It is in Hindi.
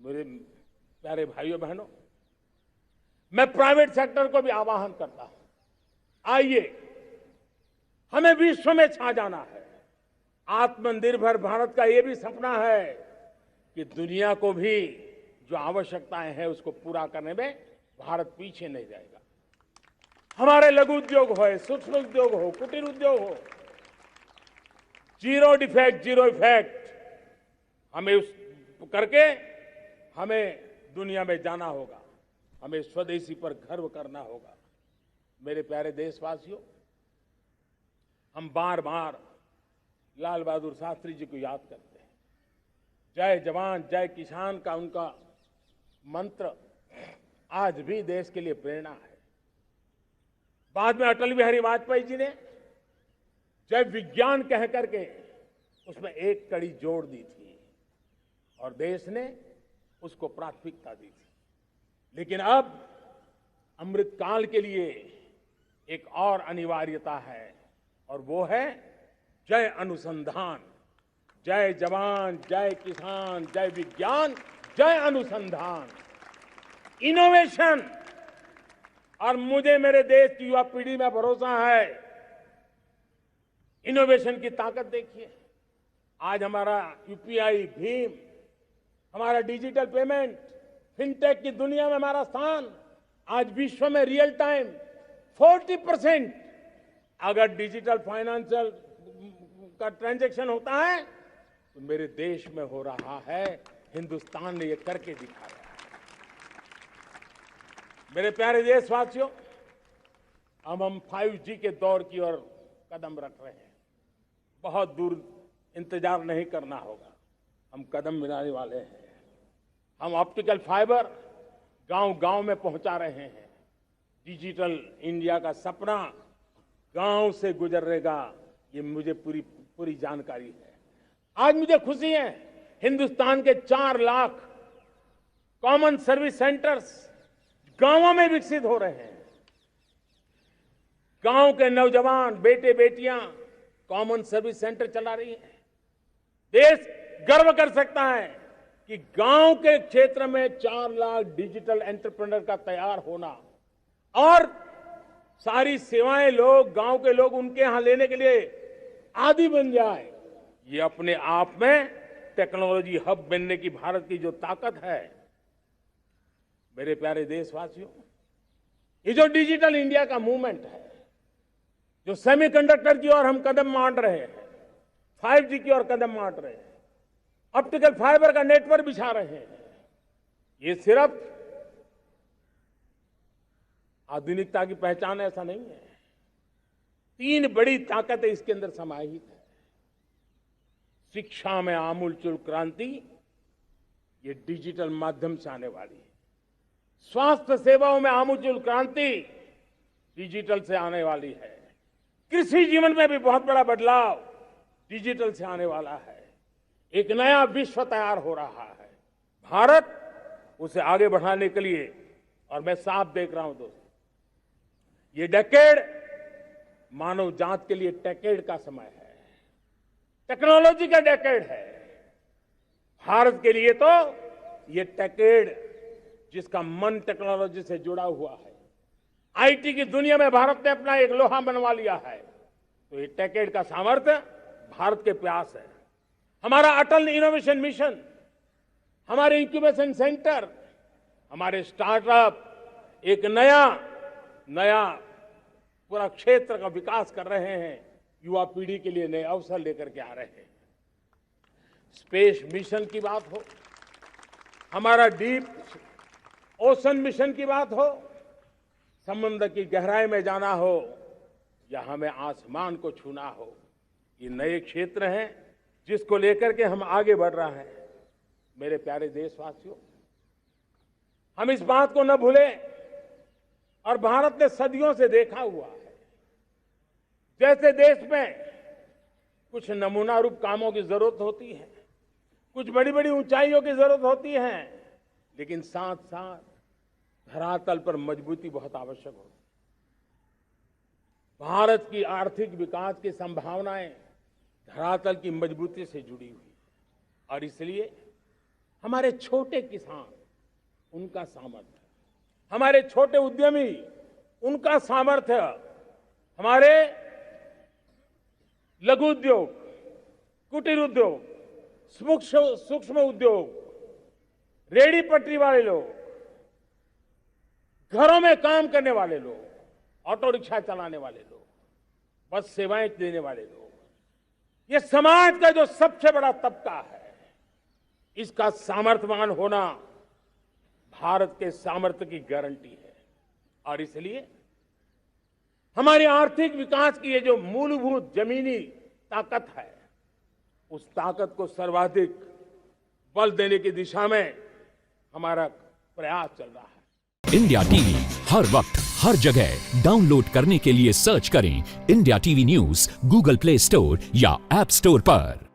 मेरे प्यारे भाइयों बहनों, मैं प्राइवेट सेक्टर को भी आह्वान करता हूं, आइए हमें विश्व में छा जाना है। आत्मनिर्भर भारत का ये भी सपना है कि दुनिया को भी जो आवश्यकताएं हैं उसको पूरा करने में भारत पीछे नहीं जाएगा। हमारे लघु उद्योग हो, सूक्ष्म उद्योग हो, कुटीर उद्योग हो, जीरो डिफेक्ट जीरो इफेक्ट हमें उस करके हमें दुनिया में जाना होगा। हमें स्वदेशी पर गर्व करना होगा। मेरे प्यारे देशवासियों, हम बार बार लाल बहादुर शास्त्री जी को याद करते हैं। जय जवान जय किसान का उनका मंत्र आज भी देश के लिए प्रेरणा है। बाद में अटल बिहारी वाजपेयी जी ने जय विज्ञान कह करके उसमें एक कड़ी जोड़ दी थी और देश ने उसको प्राथमिकता दी थी। लेकिन अब अमृत काल के लिए एक और अनिवार्यता है और वो है जय अनुसंधान। जय जवान जय किसान जय विज्ञान जय अनुसंधान, इनोवेशन। और मुझे मेरे देश की युवा पीढ़ी में भरोसा है, इनोवेशन की ताकत देखिए। आज हमारा यूपीआई, भीम, हमारा डिजिटल पेमेंट, फिनटेक की दुनिया में हमारा स्थान। आज विश्व में रियल टाइम 40% अगर डिजिटल फाइनेंशियल का ट्रांजैक्शन होता है तो मेरे देश में हो रहा है। हिंदुस्तान ने ये करके दिखाया है। मेरे प्यारे देशवासियों, अब हम 5G के दौर की ओर कदम रख रहे हैं। बहुत दूर इंतजार नहीं करना होगा, हम कदम मिलाने वाले हैं। हम ऑप्टिकल फाइबर गांव-गांव में पहुंचा रहे हैं। डिजिटल इंडिया का सपना गांव से गुजरेगा, ये मुझे पूरी जानकारी है। आज मुझे खुशी है, हिंदुस्तान के 4 लाख कॉमन सर्विस सेंटर्स गांवों में विकसित हो रहे हैं। गांव के नौजवान बेटे बेटियां कॉमन सर्विस सेंटर चला रही हैं। देश गर्व कर सकता है कि गांव के क्षेत्र में 4 लाख डिजिटल एंटरप्रेन्योर का तैयार होना और सारी सेवाएं गांव के लोग उनके यहां लेने के लिए आदी बन जाए, ये अपने आप में टेक्नोलॉजी हब बनने की भारत की जो ताकत है। मेरे प्यारे देशवासियों, ये जो डिजिटल इंडिया का मूवमेंट है, जो सेमीकंडक्टर की ओर हम कदम मान रहे हैं, 5G की ओर कदम मान रहे हैं, ऑप्टिकल फाइबर का नेटवर्क बिछा रहे हैं, ये सिर्फ आधुनिकता की पहचान ऐसा नहीं है। 3 बड़ी ताकतें इसके अंदर समाहित है। शिक्षा में आमूलचूल क्रांति, ये डिजिटल माध्यम से आने वाली है। स्वास्थ्य सेवाओं में आमूलचूल क्रांति डिजिटल से आने वाली है। कृषि जीवन में भी बहुत बड़ा बदलाव डिजिटल से आने वाला है। एक नया विश्व तैयार हो रहा है। भारत उसे आगे बढ़ाने के लिए, और मैं साफ देख रहा हूं दोस्तों, ये डेकेड मानव जात के लिए टेकेड का समय है, टेक्नोलॉजी का डेकेड है। भारत के लिए तो ये टेकेड जिसका मन टेक्नोलॉजी से जुड़ा हुआ है, आईटी की दुनिया में भारत ने अपना एक लोहा बनवा लिया है, तो ये टेकेड का सामर्थ्य भारत के प्यास है। हमारा अटल इनोवेशन मिशन, हमारे इंक्यूबेशन सेंटर, हमारे स्टार्टअप एक नया पूरा क्षेत्र का विकास कर रहे हैं। युवा पीढ़ी के लिए नए अवसर लेकर के आ रहे हैं। स्पेस मिशन की बात हो, हमारा डीप ओशन मिशन की बात हो, समुद्र की गहराई में जाना हो या हमें आसमान को छूना हो, ये नए क्षेत्र हैं जिसको लेकर के हम आगे बढ़ रहे हैं। मेरे प्यारे देशवासियों, हम इस बात को न भूलें, और भारत ने सदियों से देखा हुआ है, जैसे देश में कुछ नमूना रूप कामों की जरूरत होती है, कुछ बड़ी बड़ी ऊंचाइयों की जरूरत होती है, लेकिन साथ साथ धरातल पर मजबूती बहुत आवश्यक होती है। भारत की आर्थिक विकास की संभावनाएं धरातल की मजबूती से जुड़ी हुई है, और इसलिए हमारे छोटे किसान, उनका सामर्थ्य, हमारे छोटे उद्यमी, उनका सामर्थ्य, हमारे लघु उद्योग, कुटीर उद्योग, सूक्ष्म उद्योग, रेहड़ी पटरी वाले लोग, घरों में काम करने वाले लोग, ऑटो रिक्शा चलाने वाले लोग, बस सेवाएं देने वाले लोग, ये समाज का जो सबसे बड़ा तबका है, इसका सामर्थ्यवान होना भारत के सामर्थ्य की गारंटी है। और इसलिए हमारी आर्थिक विकास की ये जो मूलभूत जमीनी ताकत है, उस ताकत को सर्वाधिक बल देने की दिशा में हमारा प्रयास चल रहा है। इंडिया टीवी हर वक्त हर जगह डाउनलोड करने के लिए सर्च करें India TV news Google play store या ऐप स्टोर पर।